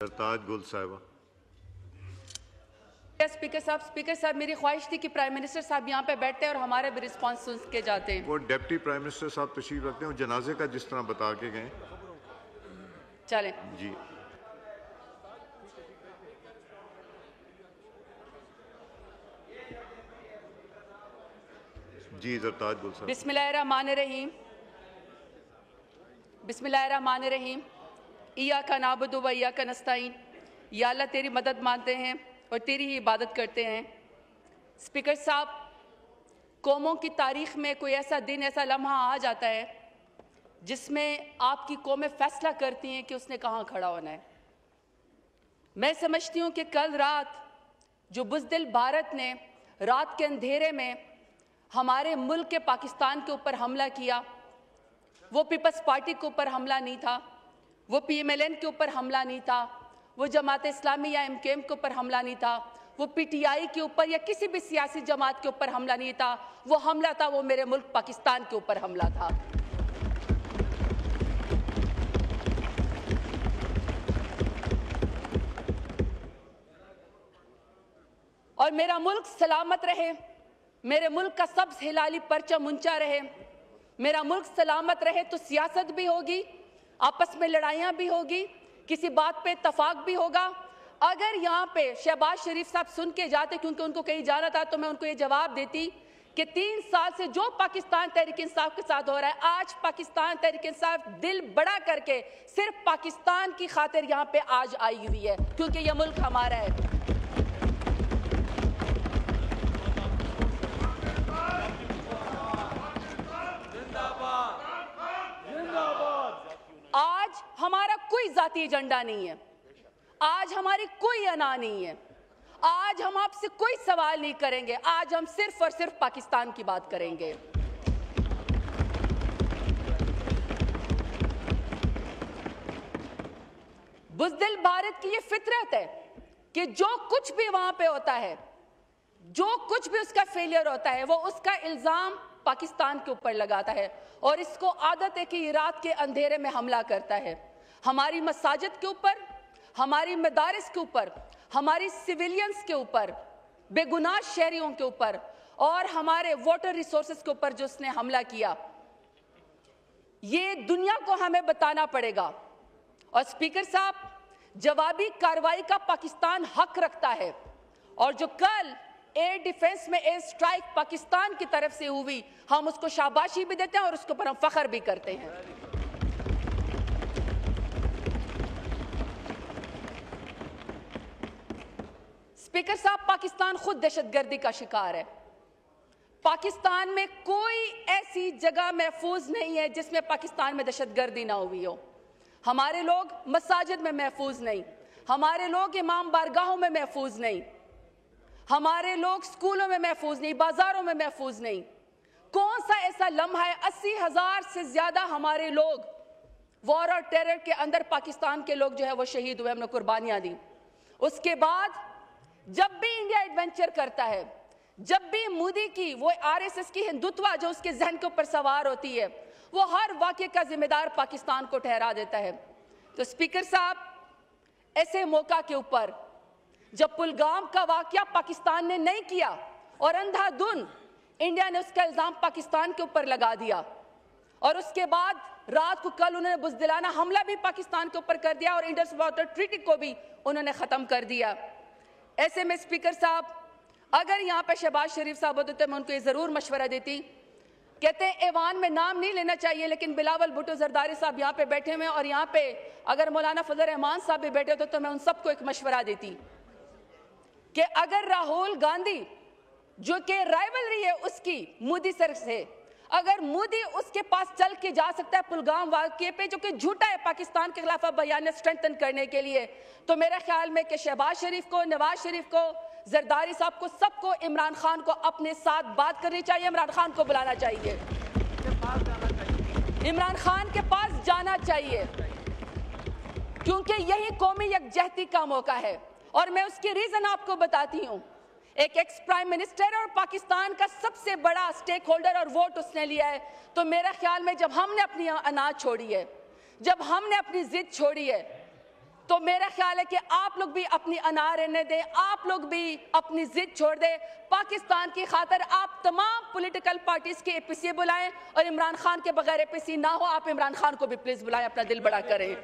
सरताज गुल साहिबा। स्पीकर साहब मेरी ख्वाहिश थी कि प्राइम मिनिस्टर साहब यहाँ पे बैठते हैं और हमारे भी रिस्पांस सुन के जाते हैं। वो डिप्टी प्राइम मिनिस्टर साहब तशरीफ रखते हैं, जनाजे का जिस तरह बता के गए। चलें जी। जी सरताज गुल साहिबा। बिस्मिल्लाहिर्रहमानिर्रहीम। इय्याका नअबुदु व इय्याका नस्तईन। या अल्लाह तेरी मदद मांगते हैं और तेरी ही इबादत करते हैं। स्पीकर साहब, कौमों की तारीख में कोई ऐसा दिन, ऐसा लम्हा आ जाता है जिसमें आपकी कौमें फैसला करती हैं कि उसने कहाँ खड़ा होना है। मैं समझती हूँ कि कल रात जो बुज़दिल भारत ने रात के अंधेरे में हमारे मुल्क के पाकिस्तान के ऊपर हमला किया, वो पीपल्स पार्टी के ऊपर हमला नहीं था, वो PMLN के ऊपर हमला नहीं था, वो जमात इस्लामी या MKM के ऊपर हमला नहीं था, वो PTI के ऊपर या किसी भी सियासी जमात के ऊपर हमला नहीं था। वो हमला था, वो मेरे मुल्क पाकिस्तान के ऊपर हमला था। और मेरा मुल्क सलामत रहे, मेरे मुल्क का सब हिलाली परचम ऊंचा रहे, मेरा मुल्क सलामत रहे तो सियासत भी होगी, आपस में लड़ाइयाँ भी होगी, किसी बात पे इत्तफाक भी होगा। अगर यहाँ पे शहबाज शरीफ साहब सुन के जाते, क्योंकि उनको कहीं जाना था, तो मैं उनको ये जवाब देती कि 3 साल से जो पाकिस्तान तहरीक इंसाफ के साथ हो रहा है, आज पाकिस्तान तहरीक इंसाफ दिल बड़ा करके सिर्फ पाकिस्तान की खातिर यहाँ पे आज आई हुई है, क्योंकि ये मुल्क हमारा है। आज हमारा कोई जाती एजेंडा नहीं है, आज हमारी कोई अना नहीं है, आज हम आपसे कोई सवाल नहीं करेंगे, आज हम सिर्फ और सिर्फ पाकिस्तान की बात करेंगे। बुज़दिल भारत की ये फितरत है कि जो कुछ भी वहां पे होता है, जो कुछ भी उसका फेलियर होता है, वो उसका इल्जाम पाकिस्तान के ऊपर लगाता है और इसको आदत है कि ये रात के अंधेरे में हमला करता है। हमारी मसाजिद के ऊपर, हमारी मदारिस के ऊपर, हमारी सिविलियंस के ऊपर, बेगुनाह शहरियों के ऊपर और हमारे वाटर रिसोर्सेज के ऊपर जो उसने हमला किया, ये दुनिया को हमें बताना पड़ेगा। और स्पीकर साहब, जवाबी कार्रवाई का पाकिस्तान हक रखता है और जो कल एयर डिफेंस में एयर स्ट्राइक पाकिस्तान की तरफ से हुई, हम उसको शाबाशी भी देते हैं और उसके ऊपर हम फख्र भी करते हैं। स्पीकर साहब, पाकिस्तान खुद दहशतगर्दी का शिकार है। पाकिस्तान में कोई ऐसी जगह महफूज नहीं है जिसमें पाकिस्तान में दहशतगर्दी ना हुई हो। हमारे लोग मसाजिद में महफूज नहीं, हमारे लोग इमाम बारगाहों में महफूज नहीं, हमारे लोग स्कूलों में महफूज नहीं, बाजारों में महफूज नहीं। कौन सा ऐसा लम्हा है? 80,000 से ज्यादा हमारे लोग वॉर और टेरर के अंदर पाकिस्तान के लोग जो है वो शहीद हुए, हमने कुर्बानियां दी। उसके बाद जब भी इंडिया एडवेंचर करता है, जब भी मोदी की वो RSS की हिंदुत्व जो उसके जहन के ऊपर सवार होती है, वो हर वाक़े का जिम्मेदार पाकिस्तान को ठहरा देता है। तो स्पीकर साहब, ऐसे मौका के ऊपर जब पुलगाम का वाकया पाकिस्तान ने नहीं किया और अंधाधुन इंडिया ने उसका इल्जाम पाकिस्तान के ऊपर लगा दिया और उसके बाद रात को कल उन्होंने बुज़दिलाना हमला भी पाकिस्तान के ऊपर कर दिया और इंडस वाटर ट्रीटी को भी उन्होंने ख़त्म कर दिया। ऐसे में स्पीकर साहब, अगर यहाँ पे शहबाज शरीफ साहब होते तो मैं उनको ये ज़रूर मशवरा देती। कहते हैं ऐवान में नाम नहीं लेना चाहिए, लेकिन बिलावल भुट्टो जरदारी साहब यहाँ पे बैठे हुए हैं और यहाँ पे अगर मौलाना फजल रहमान साहब भी बैठे होते तो मैं उन सबको एक मशवरा देती कि अगर राहुल गांधी, जो कि राइवलरी है उसकी मोदी सर से, अगर मोदी उसके पास चल के जा सकता है पुलगाम वाक़े पे जो कि झूठा है पाकिस्तान के खिलाफ बयान स्ट्रेंथन करने के लिए, तो मेरे ख्याल में कि शहबाज शरीफ को, नवाज शरीफ को, जरदारी साहब को, सबको इमरान खान को अपने साथ बात करनी चाहिए, इमरान खान को बुलाना चाहिए, इमरान खान के पास जाना चाहिए, क्योंकि यही कौमी यकजहती का मौका है। और मैं उसकी रीजन आपको बताती हूँ। एक एक्स प्राइम मिनिस्टर और पाकिस्तान का सबसे बड़ा स्टेक होल्डर और वोट उसने लिया है, तो मेरे ख्याल में जब हमने अपनी अनाज छोड़ी है, जब हमने अपनी जिद छोड़ी है, तो मेरा ख्याल है कि आप लोग भी अपनी अना रहने दें, आप लोग भी अपनी जिद छोड़ दें। पाकिस्तान की खातिर आप तमाम पॉलिटिकल पार्टीज के एपीसी बुलाएं और इमरान खान के बगैर एपीसी ना हो। आप इमरान खान को भी प्लीज बुलाएं, अपना दिल बड़ा करें।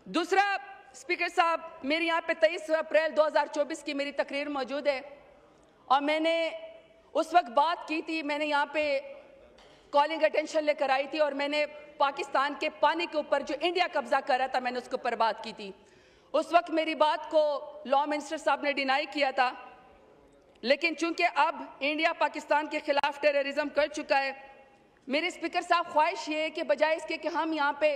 दूसरा, स्पीकर साहब, मेरी यहाँ पे 23 अप्रैल 2024 की मेरी तकरीर मौजूद है और मैंने उस वक्त बात की थी, मैंने यहाँ पे कॉलिंग अटेंशन लेकर आई थी और मैंने पाकिस्तान के पानी के ऊपर जो इंडिया कब्जा कर रहा था, मैंने उसके ऊपर बात की थी। उस वक्त मेरी बात को लॉ मिनिस्टर साहब ने डिनाई किया था, लेकिन चूंकि अब इंडिया पाकिस्तान के खिलाफ टेररिज्म कर चुका है, मेरे स्पीकर साहब ख्वाहिश ये है कि बजाय इसके कि हम यहाँ पे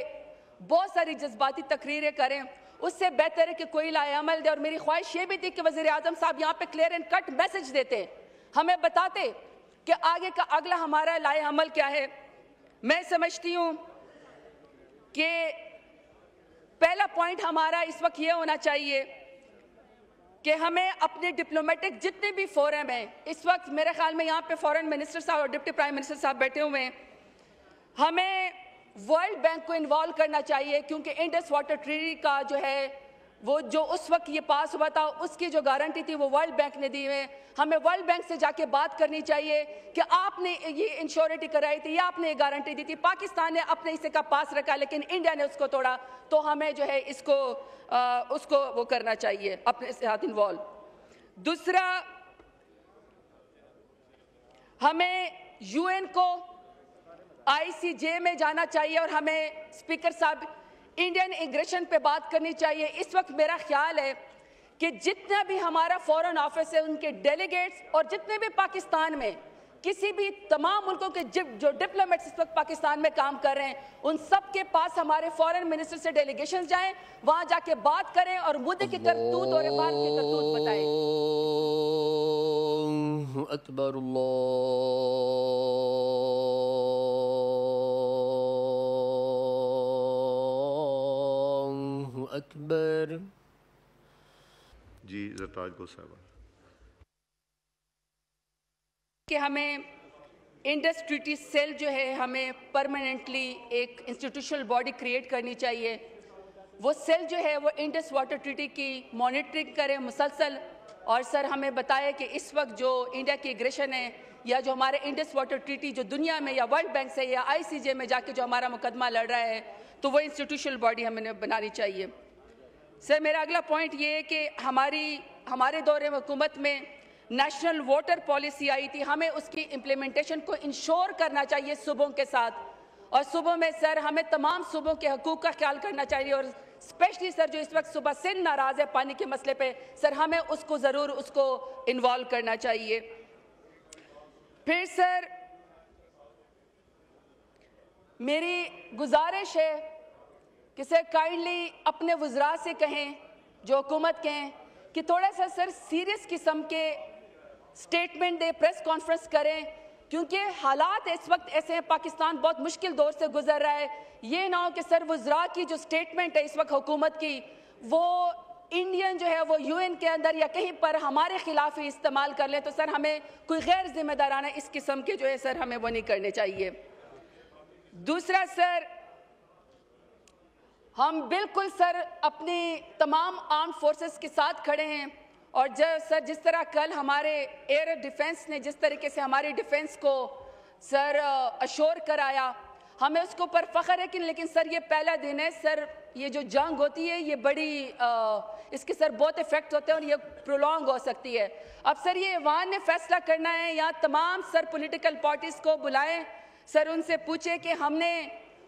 बहुत सारी जज्बाती तकरीरें करें, उससे बेहतर है कि कोई लाएअमल दे। और मेरी ख्वाहिश ये भी थी कि वज़ीर आज़म साहब यहाँ पे क्लियर एंड कट मैसेज देते, हमें बताते कि आगे का अगला हमारा लाएअमल क्या है। मैं समझती हूँ कि पहला पॉइंट हमारा इस वक्त ये होना चाहिए कि हमें अपने डिप्लोमेटिक जितने भी फोरम हैं, इस वक्त मेरे ख्याल में यहाँ पे फॉरेन मिनिस्टर साहब और डिप्टी प्राइम मिनिस्टर साहब बैठे हुए हैं, हमें वर्ल्ड बैंक को इन्वॉल्व करना चाहिए, क्योंकि इंडस वाटर ट्रीटी का जो है वो जो उस वक्त ये पास हुआ था, उसकी जो गारंटी थी वो वर्ल्ड बैंक ने दी है। हमें वर्ल्ड बैंक से जाके बात करनी चाहिए कि आपने ये इंश्योरिटी कराई थी या आपने ये गारंटी दी थी, पाकिस्तान ने अपने हिस्से का पास रखा लेकिन इंडिया ने उसको तोड़ा, तो हमें जो है इसको उसको वो करना चाहिए, अपने साथ इन्वॉल्व। दूसरा, हमें यूएन को आईसीजे में जाना चाहिए और हमें स्पीकर साहब इंडियन इमिग्रेशन पे बात करनी चाहिए। इस वक्त मेरा ख्याल है कि जितना भी हमारा फॉरेन ऑफिस है, उनके डेलीगेट्स और जितने भी पाकिस्तान में किसी भी तमाम मुल्कों के जो डिप्लोमेट्स इस वक्त पाकिस्तान में काम कर रहे हैं, उन सब के पास हमारे फॉरेन मिनिस्टर से डेलीगेशन जाएं, वहां जाके बात करें और मुद्दे की करतूत और इबार की करतूत बताएं। अकबर अकबर। जी ज़रताज गो साहब, कि हमें इंडस ट्रीटी सेल जो है हमें परमानेंटली एक इंस्टीट्यूशनल बॉडी क्रिएट करनी चाहिए। वो सेल जो है वो इंडस वाटर ट्रीटी की मॉनिटरिंग करे मुसलसल, और सर हमें बताए कि इस वक्त जो इंडिया की एग्रेशन है या जो हमारे इंडस वाटर ट्रीटी जो दुनिया में या वर्ल्ड बैंक से या आईसीजे में जाके जो हमारा मुकदमा लड़ रहा है, तो वो इंस्टीट्यूशनल बॉडी हमें बनानी चाहिए। सर मेरा अगला पॉइंट ये है कि हमारे दौरे हुकूमत में नेशनल वाटर पॉलिसी आई थी, हमें उसकी इम्प्लीमेंटेशन को इंश्योर करना चाहिए सूबों के साथ, और सूबों में सर हमें तमाम सूबों के हकूक़ का ख्याल करना चाहिए, और स्पेशली सर जो इस वक्त सूबा सिंध नाराज़ है पानी के मसले पे, सर हमें उसको ज़रूर उसको इन्वॉल्व करना चाहिए। फिर सर मेरी गुजारिश है कि सर काइंडली अपने वज़रा से कहें, जो हुकूमत के हैं, कि थोड़ा सा सर सीरियस किस्म के स्टेटमेंट दे, प्रेस कॉन्फ्रेंस करें, क्योंकि हालात इस वक्त ऐसे हैं, पाकिस्तान बहुत मुश्किल दौर से गुजर रहा है। ये ना हो कि सर वज़रा की जो स्टेटमेंट है इस वक्त हुकूमत की, वो इंडियन जो है वो यूएन के अंदर या कहीं पर हमारे खिलाफ ही इस्तेमाल कर लें, तो सर हमें कोई गैर जिम्मेदाराना इस किस्म के जो है सर हमें वो नहीं करने चाहिए। दूसरा सर, हम बिल्कुल सर अपनी तमाम आर्म फोर्सेस के साथ खड़े हैं, और जब सर जिस तरह कल हमारे एयर डिफेंस ने जिस तरीके से हमारी डिफेंस को सर अश्योर कराया, हमें उसके ऊपर फ़ख्र है। लेकिन सर ये पहला दिन है सर, ये जो जंग होती है ये बड़ी इसके सर बहुत इफेक्ट होते हैं और ये प्रोलॉन्ग हो सकती है। अब सर ये ऐवान ने फैसला करना है, या तमाम सर पॉलिटिकल पार्टीज़ को बुलाएं, सर उनसे पूछे कि हमने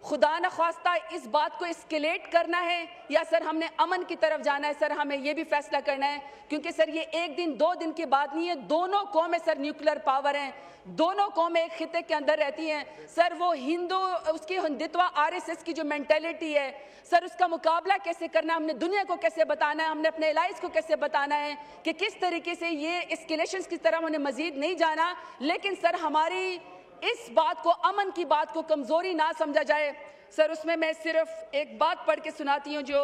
खुदा न ख्वास्ता इस बात को एस्केलेट करना है या सर हमने अमन की तरफ जाना है। सर हमें ये भी फैसला करना है, क्योंकि सर ये एक दिन दो दिन की बात नहीं है, दोनों कौमें सर न्यूक्लियर पावर हैं, दोनों कौमें एक खिते के अंदर रहती हैं। सर वो हिंदू उसकी हिंदुत्व आरएसएस की जो मेंटेलिटी है सर, उसका मुकाबला कैसे करना है, हमने दुनिया को कैसे बताना है, हमने अपने एलाइज को कैसे बताना है कि किस तरीके से ये एस्केलेशंस की तरफ हमने मजीद नहीं जाना। लेकिन सर हमारी इस बात को, अमन की बात को कमज़ोरी ना समझा जाए। सर उसमें मैं सिर्फ एक बात पढ़ के सुनाती हूँ जो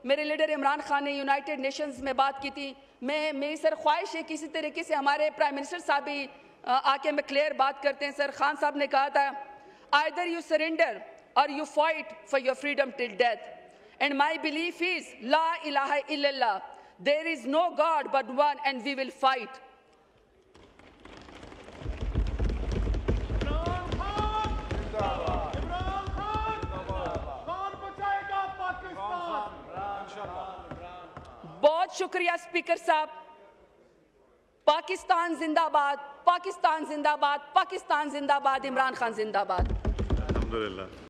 मेरे लीडर इमरान खान ने यूनाइटेड नेशंस में बात की थी। मेरी सर ख्वाहिश है किसी तरीके से हमारे प्राइम मिनिस्टर साहब भी आके मैं क्लियर बात करते हैं सर। खान साहब ने कहा था either you surrender or you fight for your freedom till death, and my belief is ला इलाहा इल्लल्लाह, there is no God but one and we will fight. बहुत शुक्रिया स्पीकर साहब। पाकिस्तान जिंदाबाद, पाकिस्तान जिंदाबाद, पाकिस्तान जिंदाबाद, इमरान खान जिंदाबाद। अल्हम्दुलिल्लाह।